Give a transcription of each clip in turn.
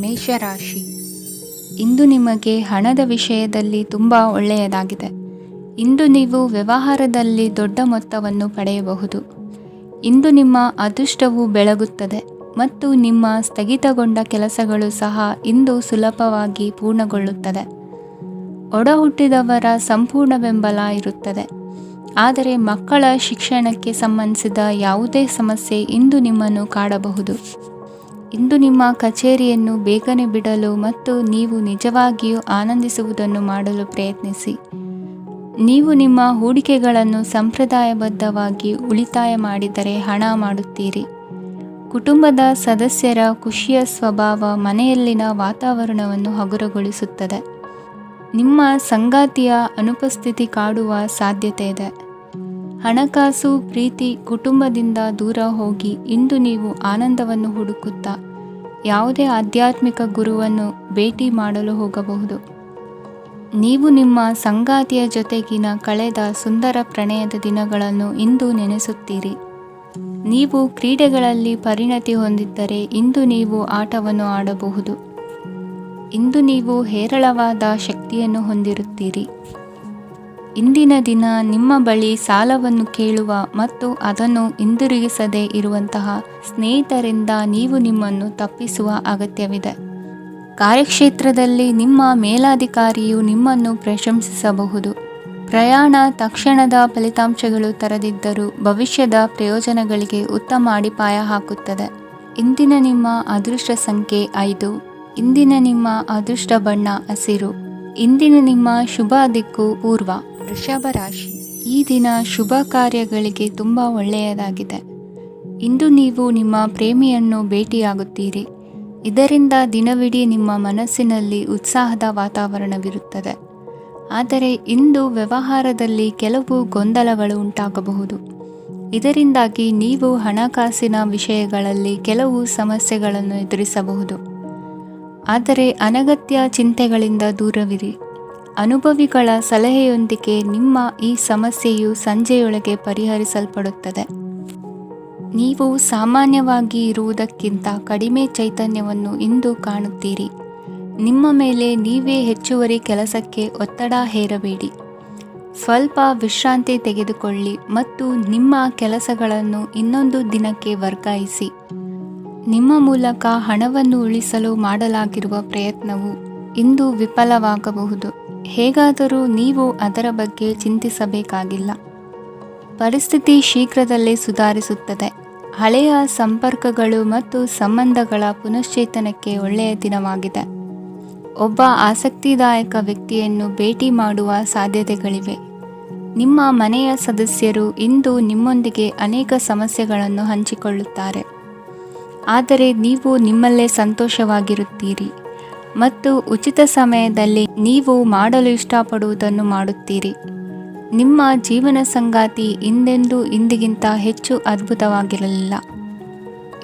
ಮೇಷರಾಶಿ, ಇಂದು ನಿಮಗೆ ಹಣದ ವಿಷಯದಲ್ಲಿ ತುಂಬ ಒಳ್ಳೆಯದಾಗಿದೆ. ಇಂದು ನೀವು ವ್ಯವಹಾರದಲ್ಲಿ ದೊಡ್ಡ ಮೊತ್ತವನ್ನು ಪಡೆಯಬಹುದು. ಇಂದು ನಿಮ್ಮ ಅದೃಷ್ಟವು ಬೆಳಗುತ್ತದೆ ಮತ್ತು ನಿಮ್ಮ ಸ್ಥಗಿತಗೊಂಡ ಕೆಲಸಗಳು ಸಹ ಇಂದು ಸುಲಭವಾಗಿ ಪೂರ್ಣಗೊಳ್ಳುತ್ತದೆ. ಒಡಹುಟ್ಟಿದವರ ಸಂಪೂರ್ಣ ಬೆಂಬಲ ಇರುತ್ತದೆ. ಆದರೆ ಮಕ್ಕಳ ಶಿಕ್ಷಣಕ್ಕೆ ಸಂಬಂಧಿಸಿದ ಯಾವುದೇ ಸಮಸ್ಯೆ ಇಂದು ನಿಮ್ಮನ್ನು ಕಾಡಬಹುದು. ಇಂದು ನಿಮ್ಮ ಕಚೇರಿಯನ್ನು ಬೇಗನೆ ಬಿಡಲು ಮತ್ತು ನೀವು ನಿಜವಾಗಿಯೂ ಆನಂದಿಸುವುದನ್ನು ಮಾಡಲು ಪ್ರಯತ್ನಿಸಿ. ನೀವು ನಿಮ್ಮ ಹೂಡಿಕೆಗಳನ್ನು ಸಂಪ್ರದಾಯಬದ್ಧವಾಗಿ ಉಳಿತಾಯ ಮಾಡಿದರೆ ಹಣ ಮಾಡುತ್ತೀರಿ. ಕುಟುಂಬದ ಸದಸ್ಯರ ಖುಷಿಯ ಸ್ವಭಾವ ಮನೆಯಲ್ಲಿನ ವಾತಾವರಣವನ್ನು ಹಗುರಗೊಳಿಸುತ್ತದೆ. ನಿಮ್ಮ ಸಂಗಾತಿಯ ಅನುಪಸ್ಥಿತಿ ಕಾಡುವ ಸಾಧ್ಯತೆ ಇದೆ. ಹಣಕಾಸು, ಪ್ರೀತಿ, ಕುಟುಂಬದಿಂದ ದೂರ ಹೋಗಿ ಇಂದು ನೀವು ಆನಂದವನ್ನು ಹುಡುಕುತ್ತಾ ಯಾವುದೇ ಆಧ್ಯಾತ್ಮಿಕ ಗುರುವನ್ನು ಭೇಟಿ ಮಾಡಲು ಹೋಗಬಹುದು. ನೀವು ನಿಮ್ಮ ಸಂಗಾತಿಯ ಜೊತೆಗಿನ ಕಳೆದ ಸುಂದರ ಪ್ರಣಯದ ದಿನಗಳನ್ನು ಇಂದು ನೆನೆಸುತ್ತೀರಿ. ನೀವು ಕ್ರೀಡೆಗಳಲ್ಲಿ ಪರಿಣತಿ ಹೊಂದಿದ್ದರೆ ಇಂದು ನೀವು ಆಟವನ್ನು ಆಡಬಹುದು. ಇಂದು ನೀವು ಹೇರಳವಾದ ಶಕ್ತಿಯನ್ನು ಹೊಂದಿರುತ್ತೀರಿ. ಇಂದಿನ ದಿನ ನಿಮ್ಮ ಬಳಿ ಸಾಲವನ್ನು ಕೇಳುವ ಮತ್ತು ಅದನ್ನು ಹಿಂದಿರುಗಿಸದೇ ಇರುವಂತಹ ಸ್ನೇಹಿತರಿಂದ ನೀವು ನಿಮ್ಮನ್ನು ತಪ್ಪಿಸುವ ಅಗತ್ಯವಿದೆ. ಕಾರ್ಯಕ್ಷೇತ್ರದಲ್ಲಿ ನಿಮ್ಮ ಮೇಲಾಧಿಕಾರಿಯು ನಿಮ್ಮನ್ನು ಪ್ರಶಂಸಿಸಬಹುದು. ಪ್ರಯಾಣ ತಕ್ಷಣದ ಫಲಿತಾಂಶಗಳು ತರದಿದ್ದರೂ ಭವಿಷ್ಯದ ಪ್ರಯೋಜನಗಳಿಗೆ ಉತ್ತಮ ಅಡಿಪಾಯ ಹಾಕುತ್ತದೆ. ಇಂದಿನ ನಿಮ್ಮ ಅದೃಷ್ಟ ಸಂಖ್ಯೆ 5. ಇಂದಿನ ನಿಮ್ಮ ಅದೃಷ್ಟ ಬಣ್ಣ ಹಸಿರು. ಇಂದಿನ ನಿಮ್ಮ ಶುಭ ದಿಕ್ಕು ಪೂರ್ವ. ವೃಷಭ ರಾಶಿ, ಈ ದಿನ ಶುಭ ಕಾರ್ಯಗಳಿಗೆ ತುಂಬ ಒಳ್ಳೆಯದಾಗಿದೆ. ಇಂದು ನೀವು ನಿಮ್ಮ ಪ್ರೇಮಿಯನ್ನು ಭೇಟಿಯಾಗುತ್ತೀರಿ. ಇದರಿಂದ ದಿನವಿಡೀ ನಿಮ್ಮ ಮನಸ್ಸಿನಲ್ಲಿ ಉತ್ಸಾಹದ ವಾತಾವರಣವಿರುತ್ತದೆ. ಆದರೆ ಇಂದು ವ್ಯವಹಾರದಲ್ಲಿ ಕೆಲವು ಗೊಂದಲಗಳು ಉಂಟಾಗಬಹುದು. ಇದರಿಂದಾಗಿ ನೀವು ಹಣಕಾಸಿನ ವಿಷಯಗಳಲ್ಲಿ ಕೆಲವು ಸಮಸ್ಯೆಗಳನ್ನು ಎದುರಿಸಬಹುದು. ಆದರೆ ಅನಗತ್ಯ ಚಿಂತೆಗಳಿಂದ ದೂರವಿರಿ. ಅನುಭವಿಗಳ ಸಲಹೆಯೊಂದಿಗೆ ನಿಮ್ಮ ಈ ಸಮಸ್ಯೆಯು ಸಂಜೆಯೊಳಗೆ ಪರಿಹರಿಸಲ್ಪಡುತ್ತದೆ. ನೀವು ಸಾಮಾನ್ಯವಾಗಿ ಇರುವುದಕ್ಕಿಂತ ಕಡಿಮೆ ಚೈತನ್ಯವನ್ನು ಇಂದು ಕಾಣುತ್ತೀರಿ. ನಿಮ್ಮ ಮೇಲೆ ನೀವೇ ಹೆಚ್ಚುವರಿ ಕೆಲಸಕ್ಕೆ ಒತ್ತಡ ಹೇರಬೇಡಿ. ಸ್ವಲ್ಪ ವಿಶ್ರಾಂತಿ ತೆಗೆದುಕೊಳ್ಳಿ ಮತ್ತು ನಿಮ್ಮ ಕೆಲಸಗಳನ್ನು ಇನ್ನೊಂದು ದಿನಕ್ಕೆ ವರ್ಗಾಯಿಸಿ. ನಿಮ್ಮ ಮೂಲಕ ಹಣವನ್ನು ಉಳಿಸಲು ಮಾಡಲಾಗಿರುವ ಪ್ರಯತ್ನವು ಇಂದು ವಿಫಲವಾಗಬಹುದು. ಹೇಗಾದರೂ ನೀವು ಅದರ ಬಗ್ಗೆ ಚಿಂತಿಸಬೇಕಾಗಿಲ್ಲ. ಪರಿಸ್ಥಿತಿ ಶೀಘ್ರದಲ್ಲೇ ಸುಧಾರಿಸುತ್ತದೆ. ಹಳೆಯ ಸಂಪರ್ಕಗಳು ಮತ್ತು ಸಂಬಂಧಗಳ ಪುನಶ್ಚೇತನಕ್ಕೆ ಒಳ್ಳೆಯ ದಿನವಾಗಿದೆ. ಒಬ್ಬ ಆಸಕ್ತಿದಾಯಕ ವ್ಯಕ್ತಿಯನ್ನು ಭೇಟಿ ಮಾಡುವ ಸಾಧ್ಯತೆಗಳಿವೆ. ನಿಮ್ಮ ಮನೆಯ ಸದಸ್ಯರು ಇಂದು ನಿಮ್ಮೊಂದಿಗೆ ಅನೇಕ ಸಮಸ್ಯೆಗಳನ್ನು ಹಂಚಿಕೊಳ್ಳುತ್ತಾರೆ. ಆದರೆ ನೀವು ನಿಮ್ಮಲ್ಲೇ ಸಂತೋಷವಾಗಿರುತ್ತೀರಿ ಮತ್ತು ಉಚಿತ ಸಮಯದಲ್ಲಿ ನೀವು ಮಾಡಲು ಇಷ್ಟಪಡುವುದನ್ನು ಮಾಡುತ್ತೀರಿ. ನಿಮ್ಮ ಜೀವನ ಸಂಗಾತಿ ಇಂದಿಗಿಂತ ಹೆಚ್ಚು ಅದ್ಭುತವಾಗಿರಲಿಲ್ಲ.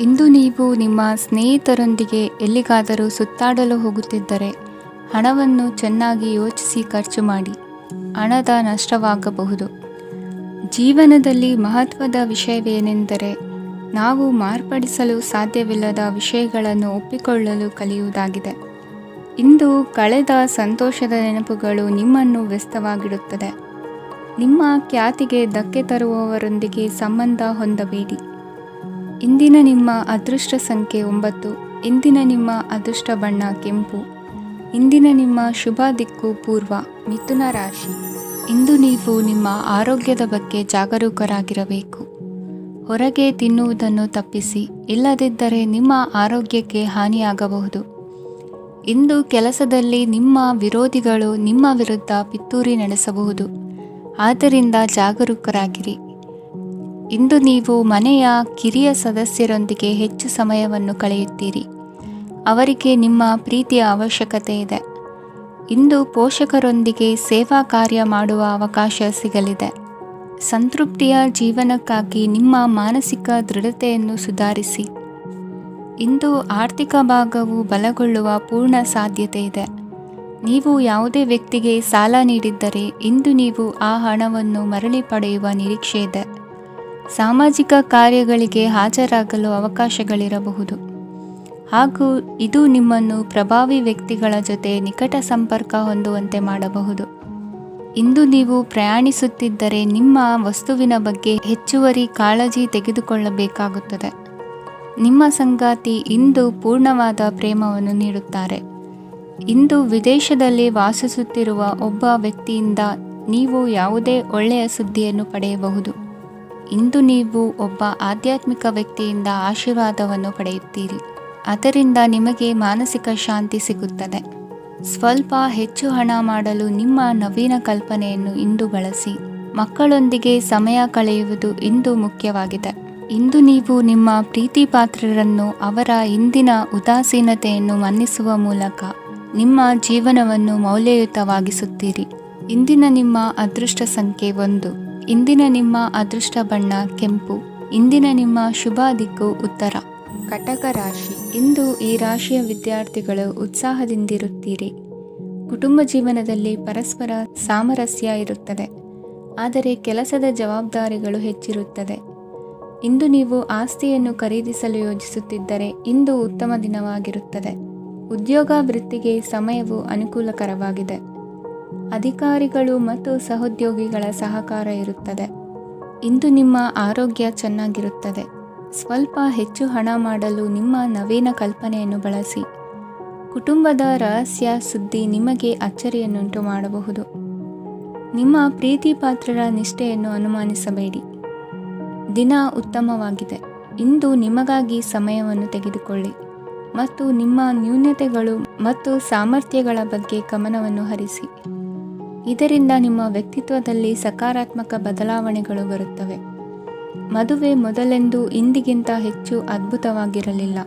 ಇಂದು ನೀವು ನಿಮ್ಮ ಸ್ನೇಹಿತರೊಂದಿಗೆ ಎಲ್ಲಿಗಾದರೂ ಸುತ್ತಾಡಲು ಹೋಗುತ್ತಿದ್ದರೆ ಹಣವನ್ನು ಚೆನ್ನಾಗಿ ಯೋಚಿಸಿ ಖರ್ಚು ಮಾಡಿ. ಹಣದ ನಷ್ಟವಾಗಬಹುದು. ಜೀವನದಲ್ಲಿ ಮಹತ್ವದ ವಿಷಯವೇನೆಂದರೆ ನಾವು ಮಾರ್ಪಡಿಸಲು ಸಾಧ್ಯವಿಲ್ಲದ ವಿಷಯಗಳನ್ನು ಒಪ್ಪಿಕೊಳ್ಳಲು ಕಲಿಯುವುದಾಗಿದೆ. ಇಂದು ಕಳೆದ ಸಂತೋಷದ ನೆನಪುಗಳು ನಿಮ್ಮನ್ನು ವ್ಯಸ್ತವಾಗಿಡುತ್ತದೆ. ನಿಮ್ಮ ಖ್ಯಾತಿಗೆ ಧಕ್ಕೆ ತರುವವರೊಂದಿಗೆ ಸಂಬಂಧ ಹೊಂದಬೇಡಿ. ಇಂದಿನ ನಿಮ್ಮ ಅದೃಷ್ಟ ಸಂಖ್ಯೆ 9. ಇಂದಿನ ನಿಮ್ಮ ಅದೃಷ್ಟ ಬಣ್ಣ ಕೆಂಪು. ಇಂದಿನ ನಿಮ್ಮ ಶುಭ ದಿಕ್ಕು ಪೂರ್ವ. ಮಿಥುನ ರಾಶಿ, ಇಂದು ನೀವು ನಿಮ್ಮ ಆರೋಗ್ಯದ ಬಗ್ಗೆ ಜಾಗರೂಕರಾಗಿರಬೇಕು. ಹೊರಗೆ ತಿನ್ನುವುದನ್ನು ತಪ್ಪಿಸಿ, ಇಲ್ಲದಿದ್ದರೆ ನಿಮ್ಮ ಆರೋಗ್ಯಕ್ಕೆ ಹಾನಿಯಾಗಬಹುದು. ಇಂದು ಕೆಲಸದಲ್ಲಿ ನಿಮ್ಮ ವಿರೋಧಿಗಳು ನಿಮ್ಮ ವಿರುದ್ಧ ಪಿತೂರಿ ನಡೆಸಬಹುದು. ಆದ್ದರಿಂದ ಜಾಗರೂಕರಾಗಿರಿ. ಇಂದು ನೀವು ಮನೆಯ ಕಿರಿಯ ಸದಸ್ಯರೊಂದಿಗೆ ಹೆಚ್ಚು ಸಮಯವನ್ನು ಕಳೆಯುತ್ತೀರಿ. ಅವರಿಗೆ ನಿಮ್ಮ ಪ್ರೀತಿಯ ಅವಶ್ಯಕತೆ ಇದೆ. ಇಂದು ಪೋಷಕರೊಂದಿಗೆ ಸೇವಾ ಕಾರ್ಯ ಮಾಡುವ ಅವಕಾಶ ಸಿಗಲಿದೆ. ಸಂತೃಪ್ತಿಯ ಜೀವನಕ್ಕಾಗಿ ನಿಮ್ಮ ಮಾನಸಿಕ ದೃಢತೆಯನ್ನು ಸುಧಾರಿಸಿ. ಇಂದು ಆರ್ಥಿಕ ಭಾಗವು ಬಲಗೊಳ್ಳುವ ಪೂರ್ಣ ಸಾಧ್ಯತೆ ಇದೆ. ನೀವು ಯಾವುದೇ ವ್ಯಕ್ತಿಗೆ ಸಾಲ ನೀಡಿದ್ದರೆ ಇಂದು ನೀವು ಆ ಹಣವನ್ನು ಮರಳಿ ಪಡೆಯುವ ನಿರೀಕ್ಷೆ ಇದೆ. ಸಾಮಾಜಿಕ ಕಾರ್ಯಗಳಿಗೆ ಹಾಜರಾಗಲು ಅವಕಾಶಗಳಿರಬಹುದು. ಹಾಗೂ ಇದು ನಿಮ್ಮನ್ನು ಪ್ರಭಾವಿ ವ್ಯಕ್ತಿಗಳ ಜೊತೆ ನಿಕಟ ಸಂಪರ್ಕ ಹೊಂದುವಂತೆ ಮಾಡಬಹುದು. ಇಂದು ನೀವು ಪ್ರಯಾಣಿಸುತ್ತಿದ್ದರೆ ನಿಮ್ಮ ವಸ್ತುವಿನ ಬಗ್ಗೆ ಹೆಚ್ಚುವರಿ ಕಾಳಜಿ ತೆಗೆದುಕೊಳ್ಳಬೇಕಾಗುತ್ತದೆ. ನಿಮ್ಮ ಸಂಗಾತಿ ಇಂದು ಪೂರ್ಣವಾದ ಪ್ರೇಮವನ್ನು ನೀಡುತ್ತಾರೆ. ಇಂದು ವಿದೇಶದಲ್ಲಿ ವಾಸಿಸುತ್ತಿರುವ ಒಬ್ಬ ವ್ಯಕ್ತಿಯಿಂದ ನೀವು ಯಾವುದೇ ಒಳ್ಳೆಯ ಸುದ್ದಿಯನ್ನು ಪಡೆಯಬಹುದು. ಇಂದು ನೀವು ಒಬ್ಬ ಆಧ್ಯಾತ್ಮಿಕ ವ್ಯಕ್ತಿಯಿಂದ ಆಶೀರ್ವಾದವನ್ನು ಪಡೆಯುತ್ತೀರಿ. ಅದರಿಂದ ನಿಮಗೆ ಮಾನಸಿಕ ಶಾಂತಿ ಸಿಗುತ್ತದೆ. ಸ್ವಲ್ಪ ಹೆಚ್ಚು ಹಣ ಮಾಡಲು ನಿಮ್ಮ ನವೀನ ಕಲ್ಪನೆಯನ್ನು ಇಂದು ಬಳಸಿ. ಮಕ್ಕಳೊಂದಿಗೆ ಸಮಯ ಕಳೆಯುವುದು ಇಂದು ಮುಖ್ಯವಾಗಿದೆ. ಇಂದು ನೀವು ನಿಮ್ಮ ಪ್ರೀತಿ ಪಾತ್ರರನ್ನು ಅವರ ಇಂದಿನ ಉದಾಸೀನತೆಯನ್ನು ಮನ್ನಿಸುವ ಮೂಲಕ ನಿಮ್ಮ ಜೀವನವನ್ನು ಮೌಲ್ಯಯುತವಾಗಿಸುತ್ತೀರಿ. ಇಂದಿನ ನಿಮ್ಮ ಅದೃಷ್ಟ ಸಂಖ್ಯೆ 1. ಇಂದಿನ ನಿಮ್ಮ ಅದೃಷ್ಟ ಬಣ್ಣ ಕೆಂಪು. ಇಂದಿನ ನಿಮ್ಮ ಶುಭ ದಿಕ್ಕು ಉತ್ತರ. ಕಟಕ ರಾಶಿ. ಇಂದು ಈ ರಾಶಿಯ ವಿದ್ಯಾರ್ಥಿಗಳು ಉತ್ಸಾಹದಿಂದಿರುತ್ತೀರಿ. ಕುಟುಂಬ ಜೀವನದಲ್ಲಿ ಪರಸ್ಪರ ಸಾಮರಸ್ಯ ಇರುತ್ತದೆ, ಆದರೆ ಕೆಲಸದ ಜವಾಬ್ದಾರಿಗಳು ಹೆಚ್ಚಿರುತ್ತದೆ. ಇಂದು ನೀವು ಆಸ್ತಿಯನ್ನು ಖರೀದಿಸಲು ಯೋಜಿಸುತ್ತಿದ್ದರೆ ಇಂದು ಉತ್ತಮ ದಿನವಾಗಿರುತ್ತದೆ. ಉದ್ಯೋಗ ವೃತ್ತಿಗೆ ಸಮಯವು ಅನುಕೂಲಕರವಾಗಿದೆ. ಅಧಿಕಾರಿಗಳು ಮತ್ತು ಸಹೋದ್ಯೋಗಿಗಳ ಸಹಕಾರ ಇರುತ್ತದೆ. ಇಂದು ನಿಮ್ಮ ಆರೋಗ್ಯ ಚೆನ್ನಾಗಿರುತ್ತದೆ. ಸ್ವಲ್ಪ ಹೆಚ್ಚು ಹಣ ಮಾಡಲು ನಿಮ್ಮ ನವೀನ ಕಲ್ಪನೆಯನ್ನು ಬಳಸಿ. ಕುಟುಂಬದ ರಹಸ್ಯ ಸುದ್ದಿ ನಿಮಗೆ ಅಚ್ಚರಿಯನ್ನುಂಟು ಮಾಡಬಹುದು. ನಿಮ್ಮ ಪ್ರೀತಿ ಪಾತ್ರರ ನಿಷ್ಠೆಯನ್ನು ಅನುಮಾನಿಸಬೇಡಿ. ದಿನ ಉತ್ತಮವಾಗಿದೆ. ಇಂದು ನಿಮಗಾಗಿ ಸಮಯವನ್ನು ತೆಗೆದುಕೊಳ್ಳಿ ಮತ್ತು ನಿಮ್ಮ ನ್ಯೂನತೆಗಳು ಮತ್ತು ಸಾಮರ್ಥ್ಯಗಳ ಬಗ್ಗೆ ಗಮನವನ್ನು ಹರಿಸಿ. ಇದರಿಂದ ನಿಮ್ಮ ವ್ಯಕ್ತಿತ್ವದಲ್ಲಿ ಸಕಾರಾತ್ಮಕ ಬದಲಾವಣೆಗಳು ಬರುತ್ತವೆ. ಮದುವೆ ಮೊದಲೆಂದು ಇಂದಿಗಿಂತ ಹೆಚ್ಚು ಅದ್ಭುತವಾಗಿರಲಿಲ್ಲ.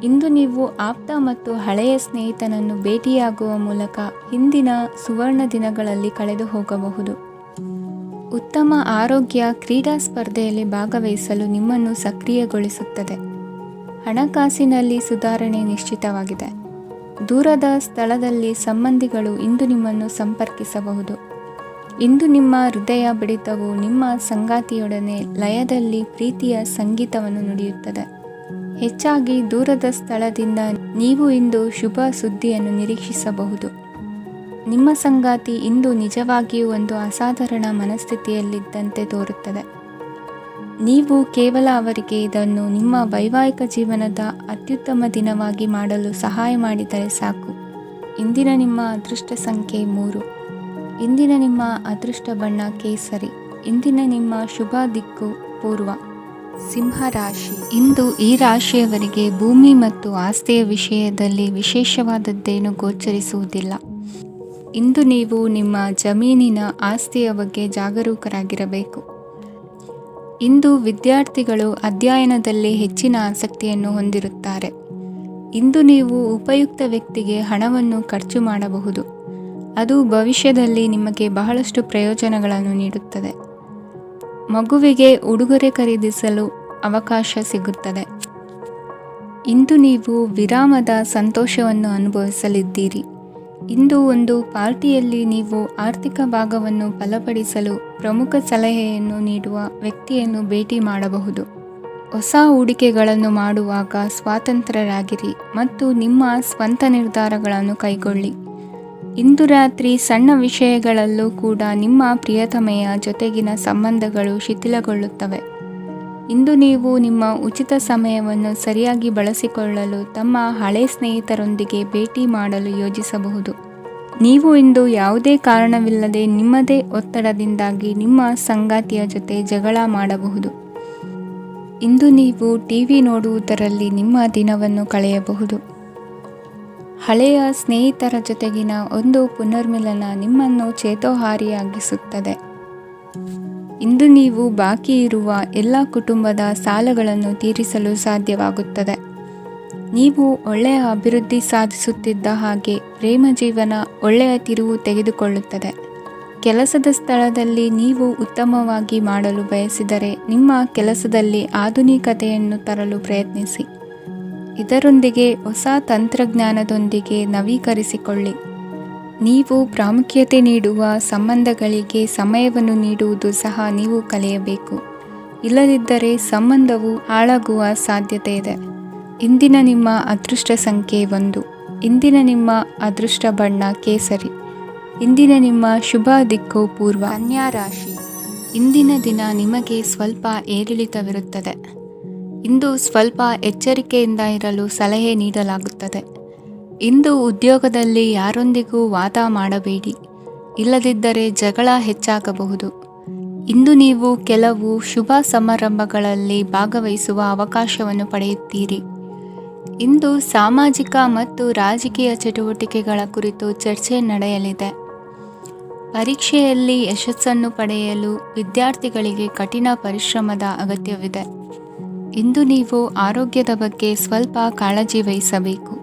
ಇಂದು ನೀವು ಆಪ್ತ ಮತ್ತು ಹಳೆಯ ಸ್ನೇಹಿತನನ್ನು ಭೇಟಿಯಾಗುವ ಮೂಲಕ ಹಿಂದಿನ ಸುವರ್ಣ ದಿನಗಳಲ್ಲಿ ಕಳೆದು ಹೋಗಬಹುದು. ಉತ್ತಮ ಆರೋಗ್ಯ ಕ್ರೀಡಾ ಸ್ಪರ್ಧೆಯಲ್ಲಿ ಭಾಗವಹಿಸಲು ನಿಮ್ಮನ್ನು ಸಕ್ರಿಯಗೊಳಿಸುತ್ತದೆ. ಹಣಕಾಸಿನಲ್ಲಿ ಸುಧಾರಣೆ ನಿಶ್ಚಿತವಾಗಿದೆ. ದೂರದ ಸ್ಥಳದಲ್ಲಿ ಸಂಬಂಧಿಗಳು ಇಂದು ನಿಮ್ಮನ್ನು ಸಂಪರ್ಕಿಸಬಹುದು. ಇಂದು ನಿಮ್ಮ ಹೃದಯ ಬಡಿತವು ನಿಮ್ಮ ಸಂಗಾತಿಯೊಡನೆ ಲಯದಲ್ಲಿ ಪ್ರೀತಿಯ ಸಂಗೀತವನ್ನು ನುಡಿಯುತ್ತದೆ. ಹೆಚ್ಚಾಗಿ ದೂರದ ಸ್ಥಳದಿಂದ ನೀವು ಇಂದು ಶುಭ ಸುದ್ದಿಯನ್ನು ನಿರೀಕ್ಷಿಸಬಹುದು. ನಿಮ್ಮ ಸಂಗಾತಿ ಇಂದು ನಿಜವಾಗಿಯೂ ಒಂದು ಅಸಾಧಾರಣ ಮನಸ್ಥಿತಿಯಲ್ಲಿದ್ದಂತೆ ತೋರುತ್ತದೆ. ನೀವು ಕೇವಲ ಅವರಿಗೆ ಇದನ್ನು ನಿಮ್ಮ ವೈವಾಹಿಕ ಜೀವನದ ಅತ್ಯುತ್ತಮ ದಿನವಾಗಿ ಮಾಡಲು ಸಹಾಯ ಮಾಡಿದರೆ ಸಾಕು. ಇಂದಿನ ನಿಮ್ಮ ಅದೃಷ್ಟ ಸಂಖ್ಯೆ 3. ಇಂದಿನ ನಿಮ್ಮ ಅದೃಷ್ಟ ಬಣ್ಣ ಕೇಸರಿ. ಇಂದಿನ ನಿಮ್ಮ ಶುಭ ದಿಕ್ಕು ಪೂರ್ವ. ಸಿಂಹ ರಾಶಿ. ಇಂದು ಈ ರಾಶಿಯವರಿಗೆ ಭೂಮಿ ಮತ್ತು ಆಸ್ತಿಯ ವಿಷಯದಲ್ಲಿ ವಿಶೇಷವಾದದ್ದೇನು ಗೋಚರಿಸುವುದಿಲ್ಲ. ಇಂದು ನೀವು ನಿಮ್ಮ ಜಮೀನಿನ ಆಸ್ತಿಯ ಬಗ್ಗೆ ಜಾಗರೂಕರಾಗಿರಬೇಕು. ಇಂದು ವಿದ್ಯಾರ್ಥಿಗಳು ಅಧ್ಯಯನದಲ್ಲಿ ಹೆಚ್ಚಿನ ಆಸಕ್ತಿಯನ್ನು ಹೊಂದಿರುತ್ತಾರೆ. ಇಂದು ನೀವು ಉಪಯುಕ್ತ ವ್ಯಕ್ತಿಗೆ ಹಣವನ್ನು ಖರ್ಚು ಮಾಡಬಹುದು. ಅದು ಭವಿಷ್ಯದಲ್ಲಿ ನಿಮಗೆ ಬಹಳಷ್ಟು ಪ್ರಯೋಜನಗಳನ್ನು ನೀಡುತ್ತದೆ. ಮಗುವಿಗೆ ಉಡುಗೊರೆ ಖರೀದಿಸಲು ಅವಕಾಶ ಸಿಗುತ್ತದೆ. ಇಂದು ನೀವು ವಿರಾಮದ ಸಂತೋಷವನ್ನು ಅನುಭವಿಸಲಿದ್ದೀರಿ. ಇಂದು ಒಂದು ಪಾರ್ಟಿಯಲ್ಲಿ ನೀವು ಆರ್ಥಿಕ ಭಾಗವನ್ನು ಬಲಪಡಿಸಲು ಪ್ರಮುಖ ಸಲಹೆಯನ್ನು ನೀಡುವ ವ್ಯಕ್ತಿಯನ್ನು ಭೇಟಿ ಮಾಡಬಹುದು. ಹೊಸ ಹೂಡಿಕೆಗಳನ್ನು ಮಾಡುವಾಗ ಸ್ವಾತಂತ್ರ್ಯರಾಗಿರಿ ಮತ್ತು ನಿಮ್ಮ ಸ್ವಂತ ನಿರ್ಧಾರಗಳನ್ನು ಕೈಗೊಳ್ಳಿ. ಇಂದು ರಾತ್ರಿ ಸಣ್ಣ ವಿಷಯಗಳಲ್ಲೂ ಕೂಡ ನಿಮ್ಮ ಪ್ರಿಯತಮೆಯ ಜೊತೆಗಿನ ಸಂಬಂಧಗಳು ಶಿಥಿಲಗೊಳ್ಳುತ್ತವೆ. ಇಂದು ನೀವು ನಿಮ್ಮ ಉಚಿತ ಸಮಯವನ್ನು ಸರಿಯಾಗಿ ಬಳಸಿಕೊಳ್ಳಲು ತಮ್ಮ ಹಳೆ ಸ್ನೇಹಿತರೊಂದಿಗೆ ಭೇಟಿ ಮಾಡಲು ಯೋಜಿಸಬಹುದು. ನೀವು ಇಂದು ಯಾವುದೇ ಕಾರಣವಿಲ್ಲದೆ ನಿಮ್ಮದೇ ಒತ್ತಡದಿಂದಾಗಿ ನಿಮ್ಮ ಸಂಗಾತಿಯ ಜೊತೆ ಜಗಳ ಮಾಡಬಹುದು. ಇಂದು ನೀವು ಟಿವಿ ನೋಡುವುದರಲ್ಲಿ ನಿಮ್ಮ ದಿನವನ್ನು ಕಳೆಯಬಹುದು. ಹಳೆಯ ಸ್ನೇಹಿತರ ಜೊತೆಗಿನ ಒಂದು ಪುನರ್ಮಿಲನ ನಿಮ್ಮನ್ನು ಚೇತೋಹಾರಿಯಾಗಿಸುತ್ತದೆ. ಇಂದು ನೀವು ಬಾಕಿ ಇರುವ ಎಲ್ಲ ಕುಟುಂಬದ ಸಾಲಗಳನ್ನು ತೀರಿಸಲು ಸಾಧ್ಯವಾಗುತ್ತದೆ. ನೀವು ಒಳ್ಳೆಯ ಅಭಿವೃದ್ಧಿ ಸಾಧಿಸುತ್ತಿದ್ದ ಹಾಗೆ ಪ್ರೇಮ ಜೀವನ ಒಳ್ಳೆಯ ತಿರುವು ತೆಗೆದುಕೊಳ್ಳುತ್ತದೆ. ಕೆಲಸದ ಸ್ಥಳದಲ್ಲಿ ನೀವು ಉತ್ತಮವಾಗಿ ಮಾಡಲು ಬಯಸಿದರೆ ನಿಮ್ಮ ಕೆಲಸದಲ್ಲಿ ಆಧುನಿಕತೆಯನ್ನು ತರಲು ಪ್ರಯತ್ನಿಸಿ. ಇದರೊಂದಿಗೆ ಹೊಸ ತಂತ್ರಜ್ಞಾನದೊಂದಿಗೆ ನವೀಕರಿಸಿಕೊಳ್ಳಿ. ನೀವು ಪ್ರಾಮುಖ್ಯತೆ ನೀಡುವ ಸಂಬಂಧಗಳಿಗೆ ಸಮಯವನ್ನು ನೀಡುವುದು ಸಹ ನೀವು ಕಲಿಯಬೇಕು. ಇಲ್ಲದಿದ್ದರೆ ಸಂಬಂಧವು ಹಾಳಾಗುವ ಸಾಧ್ಯತೆ ಇದೆ. ಇಂದಿನ ನಿಮ್ಮ ಅದೃಷ್ಟ ಸಂಖ್ಯೆ 1. ಇಂದಿನ ನಿಮ್ಮ ಅದೃಷ್ಟ ಬಣ್ಣ ಕೇಸರಿ. ಇಂದಿನ ನಿಮ್ಮ ಶುಭ ದಿಕ್ಕು ಪೂರ್ವ. ಕನ್ಯಾ ರಾಶಿ. ಇಂದಿನ ದಿನ ನಿಮಗೆ ಸ್ವಲ್ಪ ಏರಿಳಿತವಿರುತ್ತದೆ. ಇಂದು ಸ್ವಲ್ಪ ಎಚ್ಚರಿಕೆಯಿಂದ ಇರಲು ಸಲಹೆ ನೀಡಲಾಗುತ್ತದೆ. ಇಂದು ಉದ್ಯೋಗದಲ್ಲಿ ಯಾರೊಂದಿಗೂ ವಾದ ಮಾಡಬೇಡಿ, ಇಲ್ಲದಿದ್ದರೆ ಜಗಳ ಹೆಚ್ಚಾಗಬಹುದು. ಇಂದು ನೀವು ಕೆಲವು ಶುಭ ಸಮಾರಂಭಗಳಲ್ಲಿ ಭಾಗವಹಿಸುವ ಅವಕಾಶವನ್ನು ಪಡೆಯುತ್ತೀರಿ. ಇಂದು ಸಾಮಾಜಿಕ ಮತ್ತು ರಾಜಕೀಯ ಚಟುವಟಿಕೆಗಳ ಕುರಿತು ಚರ್ಚೆ ನಡೆಯಲಿದೆ. ಪರೀಕ್ಷೆಯಲ್ಲಿ ಯಶಸ್ಸನ್ನು ಪಡೆಯಲು ವಿದ್ಯಾರ್ಥಿಗಳಿಗೆ ಕಠಿಣ ಪರಿಶ್ರಮದ ಅಗತ್ಯವಿದೆ. ಇಂದು ನೀವು ಆರೋಗ್ಯದ ಬಗ್ಗೆ ಸ್ವಲ್ಪ ಕಾಳಜಿ ವಹಿಸಬೇಕು.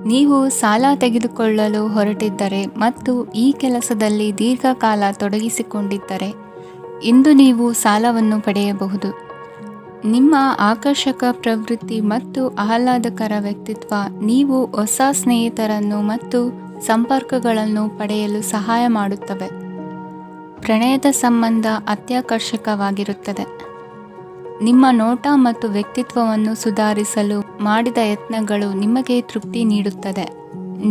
ನೀವು ಸಾಲ ತೆಗೆದುಕೊಳ್ಳಲು ಹೊರಟಿದ್ದರೆ ಮತ್ತು ಈ ಕೆಲಸದಲ್ಲಿ ದೀರ್ಘಕಾಲ ತೊಡಗಿಸಿಕೊಂಡಿದ್ದರೆ ಇಂದು ನೀವು ಸಾಲವನ್ನು ಪಡೆಯಬಹುದು. ನಿಮ್ಮ ಆಕರ್ಷಕ ಪ್ರವೃತ್ತಿ ಮತ್ತು ಆಹ್ಲಾದಕರ ವ್ಯಕ್ತಿತ್ವ ನೀವು ಹೊಸ ಸ್ನೇಹಿತರನ್ನು ಮತ್ತು ಸಂಪರ್ಕಗಳನ್ನು ಪಡೆಯಲು ಸಹಾಯ ಮಾಡುತ್ತವೆ. ಪ್ರಣಯದ ಸಂಬಂಧ ಅತ್ಯಾಕರ್ಷಕವಾಗಿರುತ್ತದೆ. ನಿಮ್ಮ ನೋಟ ಮತ್ತು ವ್ಯಕ್ತಿತ್ವವನ್ನು ಸುಧಾರಿಸಲು ಮಾಡಿದ ಯತ್ನಗಳು ನಿಮಗೆ ತೃಪ್ತಿ ನೀಡುತ್ತದೆ.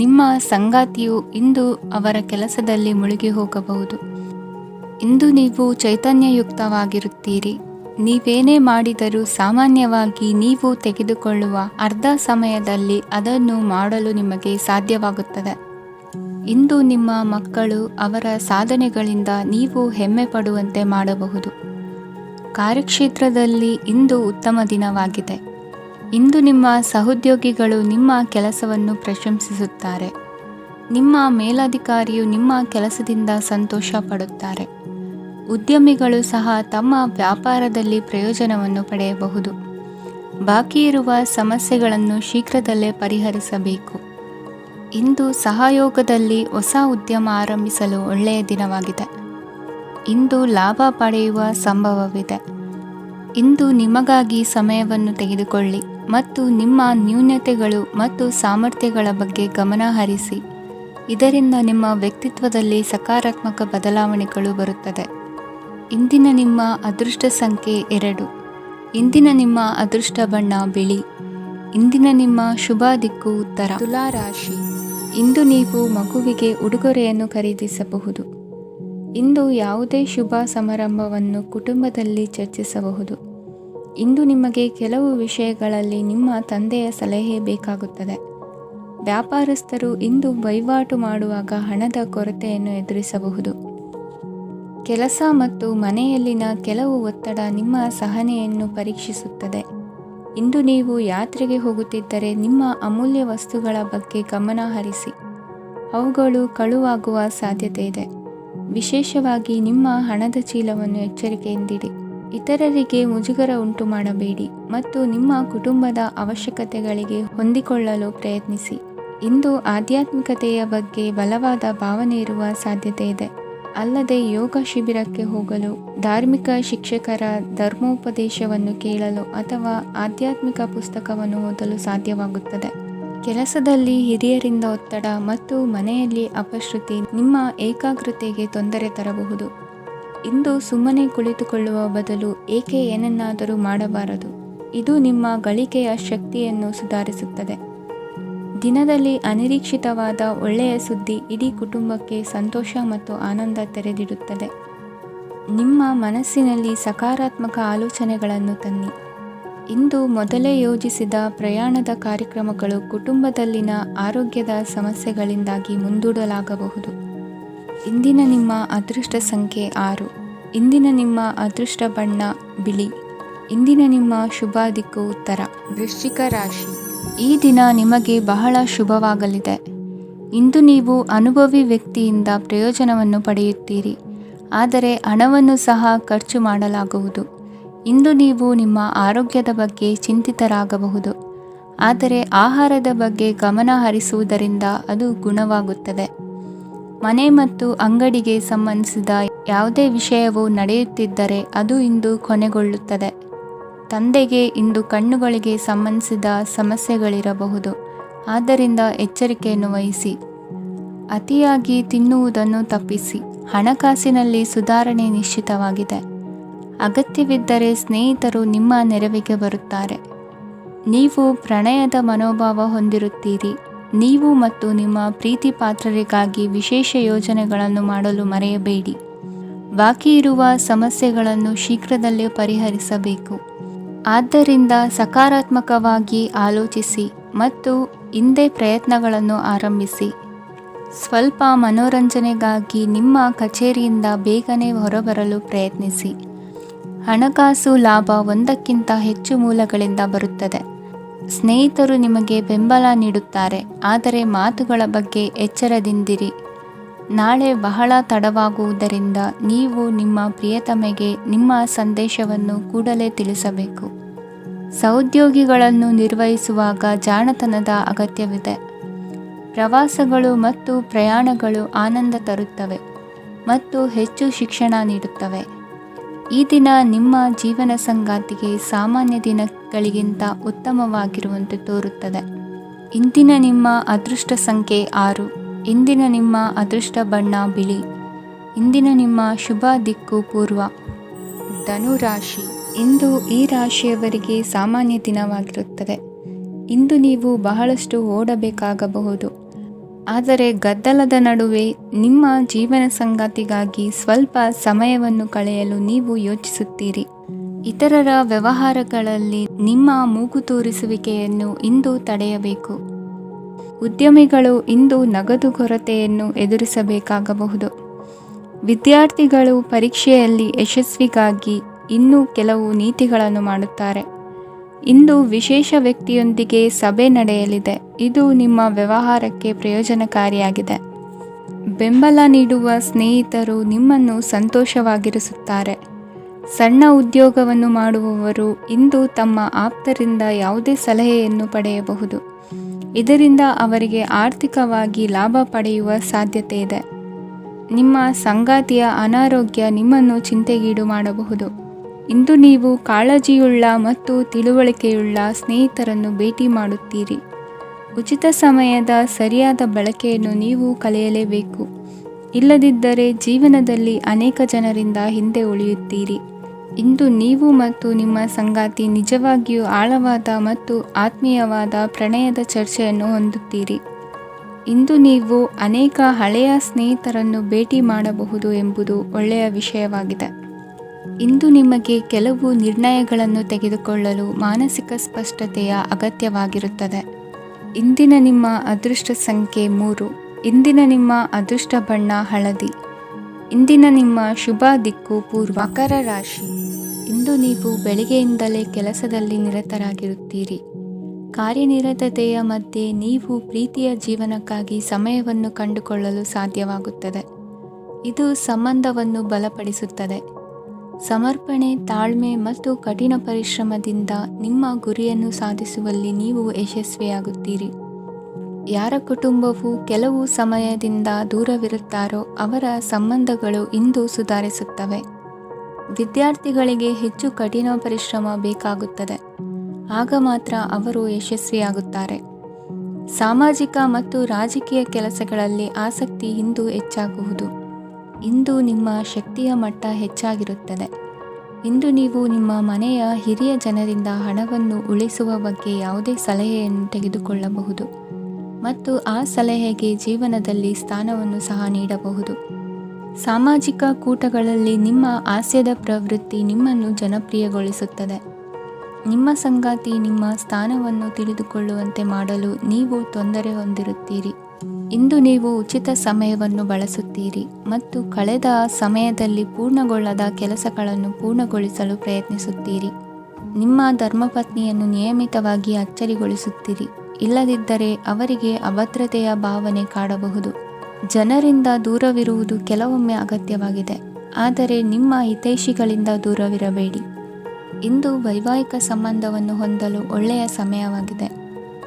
ನಿಮ್ಮ ಸಂಗಾತಿಯು ಇಂದು ಅವರ ಕೆಲಸದಲ್ಲಿ ಮುಳುಗಿ ಹೋಗಬಹುದು. ಇಂದು ನೀವು ಚೈತನ್ಯಯುಕ್ತವಾಗಿರುತ್ತೀರಿ. ನೀವೇನೇ ಮಾಡಿದರೂ ಸಾಮಾನ್ಯವಾಗಿ ನೀವು ತೆಗೆದುಕೊಳ್ಳುವ ಅರ್ಧ ಸಮಯದಲ್ಲಿ ಅದನ್ನು ಮಾಡಲು ನಿಮಗೆ ಸಾಧ್ಯವಾಗುತ್ತದೆ. ಇಂದು ನಿಮ್ಮ ಮಕ್ಕಳು ಅವರ ಸಾಧನೆಗಳಿಂದ ನೀವು ಹೆಮ್ಮೆ ಪಡುವಂತೆ ಮಾಡಬಹುದು. ಕಾರ್ಯಕ್ಷೇತ್ರದಲ್ಲಿ ಇಂದು ಉತ್ತಮ ದಿನವಾಗಿದೆ. ಇಂದು ನಿಮ್ಮ ಸಹೋದ್ಯೋಗಿಗಳು ನಿಮ್ಮ ಕೆಲಸವನ್ನು ಪ್ರಶಂಸಿಸುತ್ತಾರೆ. ನಿಮ್ಮ ಮೇಲಧಿಕಾರಿಯು ನಿಮ್ಮ ಕೆಲಸದಿಂದ ಸಂತೋಷ ಪಡುತ್ತಾರೆ. ಉದ್ಯಮಿಗಳು ಸಹ ತಮ್ಮ ವ್ಯಾಪಾರದಲ್ಲಿ ಪ್ರಯೋಜನವನ್ನು ಪಡೆಯಬಹುದು. ಬಾಕಿ ಇರುವ ಸಮಸ್ಯೆಗಳನ್ನು ಶೀಘ್ರದಲ್ಲೇ ಪರಿಹರಿಸಬೇಕು. ಇಂದು ಸಹಯೋಗದಲ್ಲಿ ಹೊಸ ಉದ್ಯಮ ಆರಂಭಿಸಲು ಒಳ್ಳೆಯ ದಿನವಾಗಿದೆ. ಇಂದು ಲಾಭ ಪಡೆಯುವ ಸಂಭವವಿದೆ. ಇಂದು ನಿಮಗಾಗಿ ಸಮಯವನ್ನು ತೆಗೆದುಕೊಳ್ಳಿ ಮತ್ತು ನಿಮ್ಮ ನ್ಯೂನತೆಗಳು ಮತ್ತು ಸಾಮರ್ಥ್ಯಗಳ ಬಗ್ಗೆ ಗಮನ ಹರಿಸಿ. ಇದರಿಂದ ನಿಮ್ಮ ವ್ಯಕ್ತಿತ್ವದಲ್ಲಿ ಸಕಾರಾತ್ಮಕ ಬದಲಾವಣೆಗಳು ಬರುತ್ತದೆ. ಇಂದಿನ ನಿಮ್ಮ ಅದೃಷ್ಟ ಸಂಖ್ಯೆ 2. ಇಂದಿನ ನಿಮ್ಮ ಅದೃಷ್ಟ ಬಣ್ಣ ಬಿಳಿ. ಇಂದಿನ ನಿಮ್ಮ ಶುಭ ದಿಕ್ಕು ಉತ್ತರ. ತುಲಾ ರಾಶಿ. ಇಂದು ನೀವು ಮಗುವಿಗೆ ಉಡುಗೊರೆಯನ್ನು ಖರೀದಿಸಬಹುದು. ಇಂದು ಯಾವುದೇ ಶುಭ ಸಮಾರಂಭವನ್ನು ಕುಟುಂಬದಲ್ಲಿ ಚರ್ಚಿಸಬಹುದು. ಇಂದು ನಿಮಗೆ ಕೆಲವು ವಿಷಯಗಳಲ್ಲಿ ನಿಮ್ಮ ತಂದೆಯ ಸಲಹೆ ಬೇಕಾಗುತ್ತದೆ. ವ್ಯಾಪಾರಸ್ಥರು ಇಂದು ವಹಿವಾಟು ಮಾಡುವಾಗ ಹಣದ ಕೊರತೆಯನ್ನು ಎದುರಿಸಬಹುದು. ಕೆಲಸ ಮತ್ತು ಮನೆಯಲ್ಲಿನ ಕೆಲವು ಒತ್ತಡ ನಿಮ್ಮ ಸಹನೆಯನ್ನು ಪರೀಕ್ಷಿಸುತ್ತದೆ. ಇಂದು ನೀವು ಯಾತ್ರೆಗೆ ಹೋಗುತ್ತಿದ್ದರೆ ನಿಮ್ಮ ಅಮೂಲ್ಯ ವಸ್ತುಗಳ ಬಗ್ಗೆ ಗಮನ ಹರಿಸಿ. ಅವುಗಳು ಕಳುವಾಗುವ ಸಾಧ್ಯತೆ ಇದೆ. ವಿಶೇಷವಾಗಿ ನಿಮ್ಮ ಹಣದ ಚೀಲವನ್ನು ಎಚ್ಚರಿಕೆಯಿಂದಿಡಿ. ಇತರರಿಗೆ ಮುಜುಗರ ಉಂಟು ಮಾಡಬೇಡಿ ಮತ್ತು ನಿಮ್ಮ ಕುಟುಂಬದ ಅವಶ್ಯಕತೆಗಳಿಗೆ ಹೊಂದಿಕೊಳ್ಳಲು ಪ್ರಯತ್ನಿಸಿ. ಇಂದು ಆಧ್ಯಾತ್ಮಿಕತೆಯ ಬಗ್ಗೆ ಬಲವಾದ ಭಾವನೆ ಇರುವ ಸಾಧ್ಯತೆ ಇದೆ. ಅಲ್ಲದೆ ಯೋಗ ಶಿಬಿರಕ್ಕೆ ಹೋಗಲು, ಧಾರ್ಮಿಕ ಶಿಕ್ಷಕರ ಧರ್ಮೋಪದೇಶವನ್ನು ಕೇಳಲು ಅಥವಾ ಆಧ್ಯಾತ್ಮಿಕ ಪುಸ್ತಕವನ್ನು ಓದಲು ಸಾಧ್ಯವಾಗುತ್ತದೆ. ಕೆಲಸದಲ್ಲಿ ಹಿರಿಯರಿಂದ ಒತ್ತಡ ಮತ್ತು ಮನೆಯಲ್ಲಿ ಅಪಶ್ರುತಿ ನಿಮ್ಮ ಏಕಾಗ್ರತೆಗೆ ತೊಂದರೆ ತರಬಹುದು. ಇಂದು ಸುಮ್ಮನೆ ಕುಳಿತುಕೊಳ್ಳುವ ಬದಲು ಏಕೆ ಏನನ್ನಾದರೂ ಮಾಡಬಾರದು. ಇದು ನಿಮ್ಮ ಗಳಿಕೆಯ ಶಕ್ತಿಯನ್ನು ಸುಧಾರಿಸುತ್ತದೆ. ದಿನದಲ್ಲಿ ಅನಿರೀಕ್ಷಿತವಾದ ಒಳ್ಳೆಯ ಸುದ್ದಿ ಇಡೀ ಕುಟುಂಬಕ್ಕೆ ಸಂತೋಷ ಮತ್ತು ಆನಂದ ತೆರೆದಿಡುತ್ತದೆ. ನಿಮ್ಮ ಮನಸ್ಸಿನಲ್ಲಿ ಸಕಾರಾತ್ಮಕ ಆಲೋಚನೆಗಳನ್ನು ತನ್ನಿ. ಇಂದು ಮೊದಲೇ ಯೋಜಿಸಿದ ಪ್ರಯಾಣದ ಕಾರ್ಯಕ್ರಮಗಳು ಕುಟುಂಬದಲ್ಲಿನ ಆರೋಗ್ಯದ ಸಮಸ್ಯೆಗಳಿಂದಾಗಿ ಮುಂದೂಡಲಾಗಬಹುದು. ಇಂದಿನ ನಿಮ್ಮ ಅದೃಷ್ಟ ಸಂಖ್ಯೆ 6. ಇಂದಿನ ನಿಮ್ಮ ಅದೃಷ್ಟ ಬಣ್ಣ ಬಿಳಿ. ಇಂದಿನ ನಿಮ್ಮ ಶುಭ ದಿಕ್ಕು ಉತ್ತರ. ವೃಶ್ಚಿಕ ರಾಶಿ. ಈ ದಿನ ನಿಮಗೆ ಬಹಳ ಶುಭವಾಗಲಿದೆ. ಇಂದು ನೀವು ಅನುಭವಿ ವ್ಯಕ್ತಿಯಿಂದ ಪ್ರಯೋಜನವನ್ನು ಪಡೆಯುತ್ತೀರಿ, ಆದರೆ ಹಣವನ್ನು ಸಹ ಖರ್ಚು ಮಾಡಲಾಗುವುದು. ಇಂದು ನೀವು ನಿಮ್ಮ ಆರೋಗ್ಯದ ಬಗ್ಗೆ ಚಿಂತಿತರಾಗಬಹುದು, ಆದರೆ ಆಹಾರದ ಬಗ್ಗೆ ಗಮನ ಹರಿಸುವುದರಿಂದ ಅದು ಗುಣವಾಗುತ್ತದೆ. ಮನೆ ಮತ್ತು ಅಂಗಡಿಗೆ ಸಂಬಂಧಿಸಿದ ಯಾವುದೇ ವಿಷಯವು ನಡೆಯುತ್ತಿದ್ದರೆ ಅದು ಇಂದು ಕೊನೆಗೊಳ್ಳುತ್ತದೆ. ತಂದೆಗೆ ಇಂದು ಕಣ್ಣುಗಳಿಗೆ ಸಂಬಂಧಿಸಿದ ಸಮಸ್ಯೆಗಳಿರಬಹುದು, ಆದ್ದರಿಂದ ಎಚ್ಚರಿಕೆಯನ್ನು ವಹಿಸಿ. ಅತಿಯಾಗಿ ತಿನ್ನುವುದನ್ನು ತಪ್ಪಿಸಿ. ಹಣಕಾಸಿನಲ್ಲಿ ಸುಧಾರಣೆ ನಿಶ್ಚಿತವಾಗಿದೆ. ಅಗತ್ಯವಿದ್ದರೆ ಸ್ನೇಹಿತರು ನಿಮ್ಮ ನೆರವಿಗೆ ಬರುತ್ತಾರೆ. ನೀವು ಪ್ರಣಯದ ಮನೋಭಾವ ಹೊಂದಿರುತ್ತೀರಿ. ನೀವು ಮತ್ತು ನಿಮ್ಮ ಪ್ರೀತಿ ಪಾತ್ರರಿಗಾಗಿ ವಿಶೇಷ ಯೋಜನೆಗಳನ್ನು ಮಾಡಲು ಮರೆಯಬೇಡಿ. ಬಾಕಿ ಇರುವ ಸಮಸ್ಯೆಗಳನ್ನು ಶೀಘ್ರದಲ್ಲೇ ಪರಿಹರಿಸಬೇಕು. ಆದ್ದರಿಂದ ಸಕಾರಾತ್ಮಕವಾಗಿ ಆಲೋಚಿಸಿ ಮತ್ತು ಇಂದೇ ಪ್ರಯತ್ನಗಳನ್ನು ಆರಂಭಿಸಿ. ಸ್ವಲ್ಪ ಮನೋರಂಜನೆಗಾಗಿ ನಿಮ್ಮ ಕಚೇರಿಯಿಂದ ಬೇಗನೆ ಹೊರಬರಲು ಪ್ರಯತ್ನಿಸಿ. ಹಣಕಾಸು ಲಾಭ ಒಂದಕ್ಕಿಂತ ಹೆಚ್ಚು ಮೂಲಗಳಿಂದ ಬರುತ್ತದೆ. ಸ್ನೇಹಿತರು ನಿಮಗೆ ಬೆಂಬಲ ನೀಡುತ್ತಾರೆ, ಆದರೆ ಮಾತುಗಳ ಬಗ್ಗೆ ಎಚ್ಚರದಿಂದಿರಿ. ನಾಳೆ ಬಹಳ ತಡವಾಗುವುದರಿಂದ ನೀವು ನಿಮ್ಮ ಪ್ರಿಯತಮೆಗೆ ನಿಮ್ಮ ಸಂದೇಶವನ್ನು ಕೂಡಲೇ ತಿಳಿಸಬೇಕು. ಸಹೋದ್ಯೋಗಿಗಳನ್ನು ನಿರ್ವಹಿಸುವಾಗ ಜಾಣತನದ ಅಗತ್ಯವಿದೆ. ಪ್ರವಾಸಗಳು ಮತ್ತು ಪ್ರಯಾಣಗಳು ಆನಂದ ತರುತ್ತವೆ ಮತ್ತು ಹೆಚ್ಚು ಶಿಕ್ಷಣ ನೀಡುತ್ತವೆ. ಈ ದಿನ ನಿಮ್ಮ ಜೀವನ ಸಂಗಾತಿಗೆ ಸಾಮಾನ್ಯ ದಿನಗಳಿಗಿಂತ ಉತ್ತಮವಾಗಿರುವಂತೆ ತೋರುತ್ತದೆ. ಇಂದಿನ ನಿಮ್ಮ ಅದೃಷ್ಟ ಸಂಖ್ಯೆ 6. ಇಂದಿನ ನಿಮ್ಮ ಅದೃಷ್ಟ ಬಣ್ಣ ಬಿಳಿ. ಇಂದಿನ ನಿಮ್ಮ ಶುಭ ದಿಕ್ಕು ಪೂರ್ವ. ಧನುರಾಶಿ. ಇಂದು ಈ ರಾಶಿಯವರಿಗೆ ಸಾಮಾನ್ಯ ದಿನವಾಗಿರುತ್ತದೆ. ಇಂದು ನೀವು ಬಹಳಷ್ಟು ಓಡಬೇಕಾಗಬಹುದು, ಆದರೆ ಗದ್ದಲದ ನಡುವೆ ನಿಮ್ಮ ಜೀವನ ಸಂಗಾತಿಗಾಗಿ ಸ್ವಲ್ಪ ಸಮಯವನ್ನು ಕಳೆಯಲು ನೀವು ಯೋಚಿಸುತ್ತೀರಿ. ಇತರರ ವ್ಯವಹಾರಗಳಲ್ಲಿ ನಿಮ್ಮ ಮೂಗು ತೂರಿಸುವಿಕೆಯನ್ನು ಇಂದು ತಡೆಯಬೇಕು. ಉದ್ಯಮಿಗಳು ಇಂದು ನಗದು ಕೊರತೆಯನ್ನು ಎದುರಿಸಬೇಕಾಗಬಹುದು. ವಿದ್ಯಾರ್ಥಿಗಳು ಪರೀಕ್ಷೆಯಲ್ಲಿ ಯಶಸ್ವಿಗಾಗಿ ಇನ್ನೂ ಕೆಲವು ನೀತಿಗಳನ್ನು ಮಾಡುತ್ತಾರೆ. ಇಂದು ವಿಶೇಷ ವ್ಯಕ್ತಿಯೊಂದಿಗೆ ಸಭೆ ನಡೆಯಲಿದೆ. ಇದು ನಿಮ್ಮ ವ್ಯವಹಾರಕ್ಕೆ ಪ್ರಯೋಜನಕಾರಿಯಾಗಿದೆ. ಬೆಂಬಲ ನೀಡುವ ಸ್ನೇಹಿತರು ನಿಮ್ಮನ್ನು ಸಂತೋಷವಾಗಿರಿಸುತ್ತಾರೆ. ಸಣ್ಣ ಉದ್ಯೋಗವನ್ನು ಮಾಡುವವರು ಇಂದು ತಮ್ಮ ಆಪ್ತರಿಂದ ಯಾವುದೇ ಸಲಹೆಯನ್ನು ಪಡೆಯಬಹುದು. ಇದರಿಂದ ಅವರಿಗೆ ಆರ್ಥಿಕವಾಗಿ ಲಾಭ ಪಡೆಯುವ ಸಾಧ್ಯತೆ ಇದೆ. ನಿಮ್ಮ ಸಂಗಾತಿಯ ಅನಾರೋಗ್ಯ ನಿಮ್ಮನ್ನು ಚಿಂತೆಗೀಡು ಮಾಡಬಹುದು. ಇಂದು ನೀವು ಕಾಳಜಿಯುಳ್ಳ ಮತ್ತು ತಿಳುವಳಿಕೆಯುಳ್ಳ ಸ್ನೇಹಿತರನ್ನು ಭೇಟಿ ಮಾಡುತ್ತೀರಿ. ಉಚಿತ ಸಮಯದ ಸರಿಯಾದ ಬಳಕೆಯನ್ನು ನೀವು ಕಲಿಯಲೇಬೇಕು. ಇಲ್ಲದಿದ್ದರೆ ಜೀವನದಲ್ಲಿ ಅನೇಕ ಜನರಿಂದ ಹಿಂದೆ ಉಳಿಯುತ್ತೀರಿ. ಇಂದು ನೀವು ಮತ್ತು ನಿಮ್ಮ ಸಂಗಾತಿ ನಿಜವಾಗಿಯೂ ಆಳವಾದ ಮತ್ತು ಆತ್ಮೀಯವಾದ ಪ್ರಣಯದ ಚರ್ಚೆಯನ್ನು ಹೊಂದುತ್ತೀರಿ. ಇಂದು ನೀವು ಅನೇಕ ಹಳೆಯ ಸ್ನೇಹಿತರನ್ನು ಭೇಟಿ ಮಾಡಬಹುದು ಎಂಬುದು ಒಳ್ಳೆಯ ವಿಷಯವಾಗಿದೆ. ಇಂದು ನಿಮಗೆ ಕೆಲವು ನಿರ್ಣಯಗಳನ್ನು ತೆಗೆದುಕೊಳ್ಳಲು ಮಾನಸಿಕ ಸ್ಪಷ್ಟತೆಯ ಅಗತ್ಯವಾಗಿರುತ್ತದೆ. ಇಂದಿನ ನಿಮ್ಮ ಅದೃಷ್ಟ ಸಂಖ್ಯೆ 3. ಇಂದಿನ ನಿಮ್ಮ ಅದೃಷ್ಟ ಬಣ್ಣ ಹಳದಿ. ಇಂದಿನ ನಿಮ್ಮ ಶುಭ ದಿಕ್ಕು ಪೂರ್ವ. ಮಕರ ರಾಶಿ. ಇಂದು ನೀವು ಬೆಳಿಗ್ಗೆಯಿಂದಲೇ ಕೆಲಸದಲ್ಲಿ ನಿರತರಾಗಿರುತ್ತೀರಿ. ಕಾರ್ಯನಿರತತೆಯ ಮಧ್ಯೆ ನೀವು ಪ್ರೀತಿಯ ಜೀವನಕ್ಕಾಗಿ ಸಮಯವನ್ನು ಕಂಡುಕೊಳ್ಳಲು ಸಾಧ್ಯವಾಗುತ್ತದೆ. ಇದು ಸಂಬಂಧವನ್ನು ಬಲಪಡಿಸುತ್ತದೆ. ಸಮರ್ಪಣೆ, ತಾಳ್ಮೆ ಮತ್ತು ಕಠಿಣ ಪರಿಶ್ರಮದಿಂದ ನಿಮ್ಮ ಗುರಿಯನ್ನು ಸಾಧಿಸುವಲ್ಲಿ ನೀವು ಯಶಸ್ವಿಯಾಗುತ್ತೀರಿ. ಯಾರ ಕುಟುಂಬವು ಕೆಲವು ಸಮಯದಿಂದ ದೂರವಿರುತ್ತಾರೋ ಅವರ ಸಂಬಂಧಗಳು ಇಂದು ಸುಧಾರಿಸುತ್ತವೆ. ವಿದ್ಯಾರ್ಥಿಗಳಿಗೆ ಹೆಚ್ಚು ಕಠಿಣ ಪರಿಶ್ರಮ ಬೇಕಾಗುತ್ತದೆ. ಆಗ ಮಾತ್ರ ಅವರು ಯಶಸ್ವಿಯಾಗುತ್ತಾರೆ. ಸಾಮಾಜಿಕ ಮತ್ತು ರಾಜಕೀಯ ಕೆಲಸಗಳಲ್ಲಿ ಆಸಕ್ತಿ ಇಂದು ಹೆಚ್ಚಾಗುವುದು. ಇಂದು ನಿಮ್ಮ ಶಕ್ತಿಯ ಮಟ್ಟ ಹೆಚ್ಚಾಗಿರುತ್ತದೆ. ಇಂದು ನೀವು ನಿಮ್ಮ ಮನೆಯ ಹಿರಿಯ ಜನರಿಂದ ಹಣವನ್ನು ಉಳಿಸುವ ಬಗ್ಗೆ ಯಾವುದೇ ಸಲಹೆಯನ್ನು ತೆಗೆದುಕೊಳ್ಳಬಹುದು ಮತ್ತು ಆ ಸಲಹೆಗೆ ಜೀವನದಲ್ಲಿ ಸ್ಥಾನವನ್ನು ಸಹ ನೀಡಬಹುದು. ಸಾಮಾಜಿಕ ಕೂಟಗಳಲ್ಲಿ ನಿಮ್ಮ ಹಾಸ್ಯದ ಪ್ರವೃತ್ತಿ ನಿಮ್ಮನ್ನು ಜನಪ್ರಿಯಗೊಳಿಸುತ್ತದೆ. ನಿಮ್ಮ ಸಂಗಾತಿ ನಿಮ್ಮ ಸ್ಥಾನವನ್ನು ತಿಳಿದುಕೊಳ್ಳುವಂತೆ ಮಾಡಲು ನೀವು ತೊಂದರೆ ಹೊಂದಿರುತ್ತೀರಿ. ಇಂದು ನೀವು ಉಚಿತ ಸಮಯವನ್ನು ಬಳಸುತ್ತೀರಿ ಮತ್ತು ಕಳೆದ ಸಮಯದಲ್ಲಿ ಪೂರ್ಣಗೊಳ್ಳದ ಕೆಲಸಗಳನ್ನು ಪೂರ್ಣಗೊಳಿಸಲು ಪ್ರಯತ್ನಿಸುತ್ತೀರಿ. ನಿಮ್ಮ ಧರ್ಮಪತ್ನಿಯನ್ನು ನಿಯಮಿತವಾಗಿ ಅಚ್ಚರಿಗೊಳಿಸುತ್ತೀರಿ. ಇಲ್ಲದಿದ್ದರೆ ಅವರಿಗೆ ಅಭದ್ರತೆಯ ಭಾವನೆ ಕಾಡಬಹುದು. ಜನರಿಂದ ದೂರವಿರುವುದು ಕೆಲವೊಮ್ಮೆ ಅಗತ್ಯವಾಗಿದೆ, ಆದರೆ ನಿಮ್ಮ ಹಿತೈಷಿಗಳಿಂದ ದೂರವಿರಬೇಡಿ. ಇಂದು ವೈವಾಹಿಕ ಸಂಬಂಧವನ್ನು ಹೊಂದಲು ಒಳ್ಳೆಯ ಸಮಯವಾಗಿದೆ.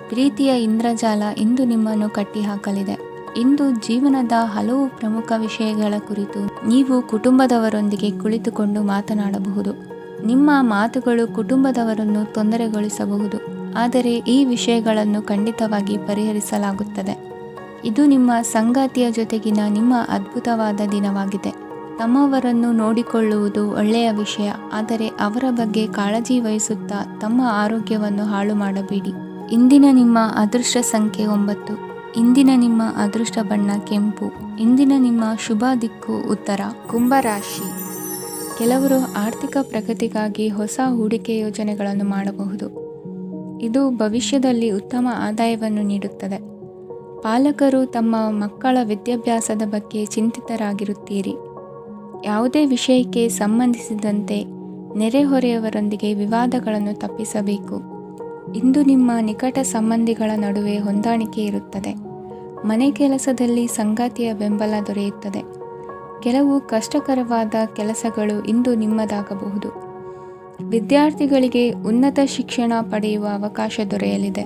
ಪ್ರೀತಿಯ ಇಂದ್ರಜಾಲ ಇಂದು ನಿಮ್ಮನ್ನು ಕಟ್ಟಿಹಾಕಲಿದೆ. ಇಂದು ಜೀವನದ ಹಲವು ಪ್ರಮುಖ ವಿಷಯಗಳ ಕುರಿತು ನೀವು ಕುಟುಂಬದವರೊಂದಿಗೆ ಕುಳಿತುಕೊಂಡು ಮಾತನಾಡಬಹುದು. ನಿಮ್ಮ ಮಾತುಗಳು ಕುಟುಂಬದವರನ್ನು ತೊಂದರೆಗೊಳಿಸಬಹುದು, ಆದರೆ ಈ ವಿಷಯಗಳನ್ನು ಖಂಡಿತವಾಗಿ ಪರಿಹರಿಸಲಾಗುತ್ತದೆ. ಇದು ನಿಮ್ಮ ಸಂಗಾತಿಯ ಜೊತೆಗಿನ ನಿಮ್ಮ ಅದ್ಭುತವಾದ ದಿನವಾಗಿದೆ. ತಮ್ಮವರನ್ನು ನೋಡಿಕೊಳ್ಳುವುದು ಒಳ್ಳೆಯ ವಿಷಯ, ಆದರೆ ಅವರ ಬಗ್ಗೆ ಕಾಳಜಿ ವಹಿಸುತ್ತಾ ತಮ್ಮ ಆರೋಗ್ಯವನ್ನು ಹಾಳು ಮಾಡಬೇಡಿ. ಇಂದಿನ ನಿಮ್ಮ ಅದೃಷ್ಟ ಸಂಖ್ಯೆ 9. ಇಂದಿನ ನಿಮ್ಮ ಅದೃಷ್ಟ ಬಣ್ಣ ಕೆಂಪು. ಇಂದಿನ ನಿಮ್ಮ ಶುಭ ದಿಕ್ಕು ಉತ್ತರ. ಕುಂಭರಾಶಿ. ಕೆಲವರು ಆರ್ಥಿಕ ಪ್ರಗತಿಗಾಗಿ ಹೊಸ ಹೂಡಿಕೆ ಯೋಜನೆಗಳನ್ನು ಮಾಡಬಹುದು. ಇದು ಭವಿಷ್ಯದಲ್ಲಿ ಉತ್ತಮ ಆದಾಯವನ್ನು ನೀಡುತ್ತದೆ. ಪಾಲಕರು ತಮ್ಮ ಮಕ್ಕಳ ವಿದ್ಯಾಭ್ಯಾಸದ ಬಗ್ಗೆ ಚಿಂತಿತರಾಗಿರುತ್ತೀರಿ. ಯಾವುದೇ ವಿಷಯಕ್ಕೆ ಸಂಬಂಧಿಸಿದಂತೆ ನೆರೆಹೊರೆಯವರೊಂದಿಗೆ ವಿವಾದಗಳನ್ನು ತಪ್ಪಿಸಬೇಕು. ಇಂದು ನಿಮ್ಮ ನಿಕಟ ಸಂಬಂಧಿಗಳ ನಡುವೆ ಹೊಂದಾಣಿಕೆ ಇರುತ್ತದೆ. ಮನೆ ಕೆಲಸದಲ್ಲಿ ಸಂಗಾತಿಯ ಬೆಂಬಲ ದೊರೆಯುತ್ತದೆ. ಕೆಲವು ಕಷ್ಟಕರವಾದ ಕೆಲಸಗಳು ಇಂದು ನಿಮ್ಮದಾಗಬಹುದು. ವಿದ್ಯಾರ್ಥಿಗಳಿಗೆ ಉನ್ನತ ಶಿಕ್ಷಣ ಪಡೆಯುವ ಅವಕಾಶ ದೊರೆಯಲಿದೆ.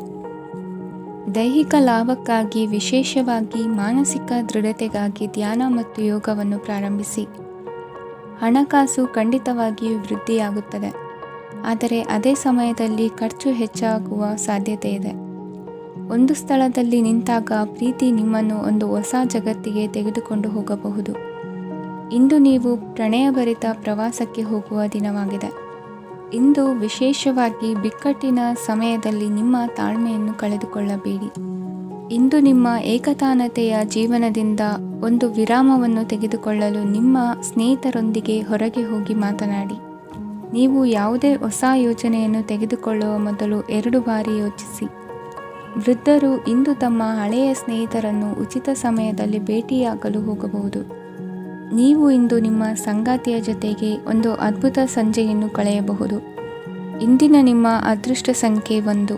ದೈಹಿಕ ಲಾಭಕ್ಕಾಗಿ, ವಿಶೇಷವಾಗಿ ಮಾನಸಿಕ ದೃಢತೆಗಾಗಿ ಧ್ಯಾನ ಮತ್ತು ಯೋಗವನ್ನು ಪ್ರಾರಂಭಿಸಿ. ಹಣಕಾಸು ಖಂಡಿತವಾಗಿಯೂ ವೃದ್ಧಿಯಾಗುತ್ತದೆ, ಆದರೆ ಅದೇ ಸಮಯದಲ್ಲಿ ಖರ್ಚು ಹೆಚ್ಚಾಗುವ ಸಾಧ್ಯತೆ ಇದೆ. ಒಂದು ಸ್ಥಳದಲ್ಲಿ ನಿಂತಾಗ ಪ್ರೀತಿ ನಿಮ್ಮನ್ನು ಒಂದು ಹೊಸ ಜಗತ್ತಿಗೆ ತೆಗೆದುಕೊಂಡು ಹೋಗಬಹುದು. ಇಂದು ನೀವು ಪ್ರಣಯಭರಿತ ಪ್ರವಾಸಕ್ಕೆ ಹೋಗುವ ದಿನವಾಗಿದೆ. ಇಂದು ವಿಶೇಷವಾಗಿ ಬಿಕ್ಕಟ್ಟಿನ ಸಮಯದಲ್ಲಿ ನಿಮ್ಮ ತಾಳ್ಮೆಯನ್ನು ಕಳೆದುಕೊಳ್ಳಬೇಡಿ. ಇಂದು ನಿಮ್ಮ ಏಕತಾನತೆಯ ಜೀವನದಿಂದ ಒಂದು ವಿರಾಮವನ್ನು ತೆಗೆದುಕೊಳ್ಳಲು ನಿಮ್ಮ ಸ್ನೇಹಿತರೊಂದಿಗೆ ಹೊರಗೆ ಹೋಗಿ ಮಾತನಾಡಿ. ನೀವು ಯಾವುದೇ ಹೊಸ ಯೋಜನೆಯನ್ನು ತೆಗೆದುಕೊಳ್ಳುವ ಮೊದಲು 2 ಬಾರಿ ಯೋಚಿಸಿ. ವೃದ್ಧರು ಇಂದು ತಮ್ಮ ಹಳೆಯ ಸ್ನೇಹಿತರನ್ನು ಉಚಿತ ಸಮಯದಲ್ಲಿ ಭೇಟಿಯಾಗಲು ಹೋಗಬಹುದು. ನೀವು ಇಂದು ನಿಮ್ಮ ಸಂಗಾತಿಯ ಜೊತೆಗೆ ಒಂದು ಅದ್ಭುತ ಸಂಜೆಯನ್ನು ಕಳೆಯಬಹುದು. ಇಂದಿನ ನಿಮ್ಮ ಅದೃಷ್ಟ ಸಂಖ್ಯೆ 1.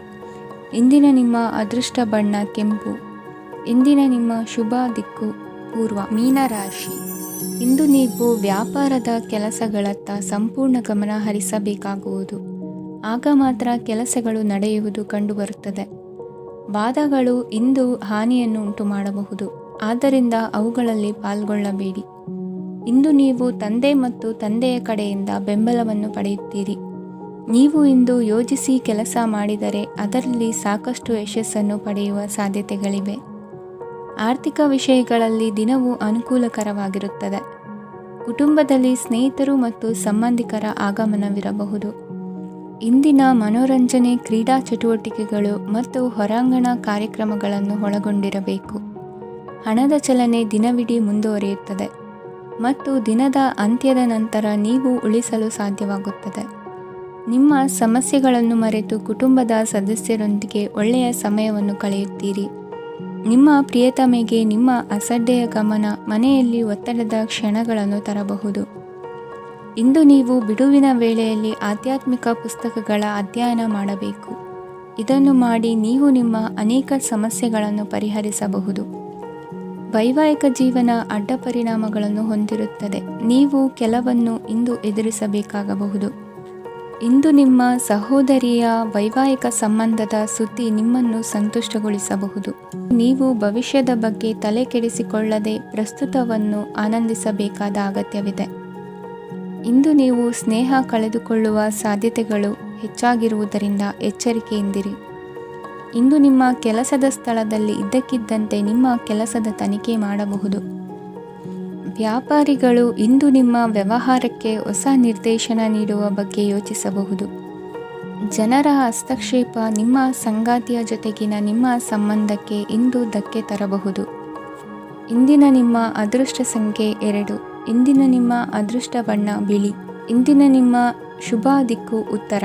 ಇಂದಿನ ನಿಮ್ಮ ಅದೃಷ್ಟ ಬಣ್ಣ ಕೆಂಪು. ಇಂದಿನ ನಿಮ್ಮ ಶುಭ ದಿಕ್ಕು ಪೂರ್ವ. ಮೀನರಾಶಿ. ಇಂದು ನೀವು ವ್ಯಾಪಾರದ ಕೆಲಸಗಳತ್ತ ಸಂಪೂರ್ಣ ಗಮನ ಹರಿಸಬೇಕಾಗುವುದು. ಆಗ ಮಾತ್ರ ಕೆಲಸಗಳು ನಡೆಯುವುದು ಕಂಡುಬರುತ್ತದೆ. ವಾದಗಳು ಇಂದು ಹಾನಿಯನ್ನು ಉಂಟು ಮಾಡಬಹುದು, ಆದ್ದರಿಂದ ಅವುಗಳಲ್ಲಿ ಪಾಲ್ಗೊಳ್ಳಬೇಡಿ. ಇಂದು ನೀವು ತಂದೆ ಮತ್ತು ತಂದೆಯ ಕಡೆಯಿಂದ ಬೆಂಬಲವನ್ನು ಪಡೆಯುತ್ತೀರಿ. ನೀವು ಇಂದು ಯೋಜಿಸಿ ಕೆಲಸ ಮಾಡಿದರೆ ಅದರಲ್ಲಿ ಸಾಕಷ್ಟು ಯಶಸ್ಸನ್ನು ಪಡೆಯುವ ಸಾಧ್ಯತೆಗಳಿವೆ. ಆರ್ಥಿಕ ವಿಷಯಗಳಲ್ಲಿ ದಿನವೂ ಅನುಕೂಲಕರವಾಗಿರುತ್ತದೆ. ಕುಟುಂಬದಲ್ಲಿ ಸ್ನೇಹಿತರು ಮತ್ತು ಸಂಬಂಧಿಕರ ಆಗಮನವಿರಬಹುದು. ಇಂದಿನ ಮನೋರಂಜನೆ ಕ್ರೀಡಾ ಚಟುವಟಿಕೆಗಳು ಮತ್ತು ಹೊರಾಂಗಣ ಕಾರ್ಯಕ್ರಮಗಳನ್ನು ಒಳಗೊಂಡಿರಬೇಕು. ಹಣದ ಚಲನೆ ದಿನವಿಡೀ ಮುಂದುವರಿಯುತ್ತದೆ ಮತ್ತು ದಿನದ ಅಂತ್ಯದ ನಂತರ ನೀವು ಉಳಿಸಲು ಸಾಧ್ಯವಾಗುತ್ತದೆ. ನಿಮ್ಮ ಸಮಸ್ಯೆಗಳನ್ನು ಮರೆತು ಕುಟುಂಬದ ಸದಸ್ಯರೊಂದಿಗೆ ಒಳ್ಳೆಯ ಸಮಯವನ್ನು ಕಳೆಯುತ್ತೀರಿ. ನಿಮ್ಮ ಪ್ರಿಯತಮೆಗೆ ನಿಮ್ಮ ಅಸಡ್ಡೆಯ ಗಮನ ಮನೆಯಲ್ಲಿ ಒತ್ತಡದ ಕ್ಷಣಗಳನ್ನು ತರಬಹುದು. ಇಂದು ನೀವು ಬಿಡುವಿನ ವೇಳೆಯಲ್ಲಿ ಆಧ್ಯಾತ್ಮಿಕ ಪುಸ್ತಕಗಳ ಅಧ್ಯಯನ ಮಾಡಬೇಕು. ಇದನ್ನು ಮಾಡಿ ನೀವು ನಿಮ್ಮ ಅನೇಕ ಸಮಸ್ಯೆಗಳನ್ನು ಪರಿಹರಿಸಬಹುದು. ವೈವಾಹಿಕ ಜೀವನ ಅಡ್ಡ ಪರಿಣಾಮಗಳನ್ನು ಹೊಂದಿರುತ್ತದೆ. ನೀವು ಕೆಲವನ್ನು ಇಂದು ಎದುರಿಸಬೇಕಾಗಬಹುದು. ಇಂದು ನಿಮ್ಮ ಸಹೋದರಿಯ ವೈವಾಹಿಕ ಸಂಬಂಧದ ಸುದ್ದಿ ನಿಮ್ಮನ್ನು ಸಂತುಷ್ಟಗೊಳಿಸಬಹುದು. ನೀವು ಭವಿಷ್ಯದ ಬಗ್ಗೆ ತಲೆ ಕೆಡಿಸಿಕೊಳ್ಳದೆ ಪ್ರಸ್ತುತವನ್ನು ಆನಂದಿಸಬೇಕಾದ ಅಗತ್ಯವಿದೆ. ಇಂದು ನೀವು ಸ್ನೇಹ ಕಳೆದುಕೊಳ್ಳುವ ಸಾಧ್ಯತೆಗಳು ಹೆಚ್ಚಾಗಿರುವುದರಿಂದ ಎಚ್ಚರಿಕೆಯಿಂದಿರಿ. ಇಂದು ನಿಮ್ಮ ಕೆಲಸದ ಸ್ಥಳದಲ್ಲಿ ಇದ್ದಕ್ಕಿದ್ದಂತೆ ನಿಮ್ಮ ಕೆಲಸದ ತನಿಖೆ ಮಾಡಬಹುದು. ವ್ಯಾಪಾರಿಗಳು ಇಂದು ನಿಮ್ಮ ವ್ಯವಹಾರಕ್ಕೆ ಹೊಸ ನಿರ್ದೇಶನ ನೀಡುವ ಬಗ್ಗೆ ಯೋಚಿಸಬಹುದು. ಜನರ ಹಸ್ತಕ್ಷೇಪ ನಿಮ್ಮ ಸಂಗಾತಿಯ ಜೊತೆಗಿನ ನಿಮ್ಮ ಸಂಬಂಧಕ್ಕೆ ಇಂದು ಧಕ್ಕೆ ತರಬಹುದು. ಇಂದಿನ ನಿಮ್ಮ ಅದೃಷ್ಟ ಸಂಖ್ಯೆ 2. ಇಂದಿನ ನಿಮ್ಮ ಅದೃಷ್ಟ ಬಣ್ಣ ಬಿಳಿ. ಇಂದಿನ ನಿಮ್ಮ ಶುಭ ದಿಕ್ಕು ಉತ್ತರ.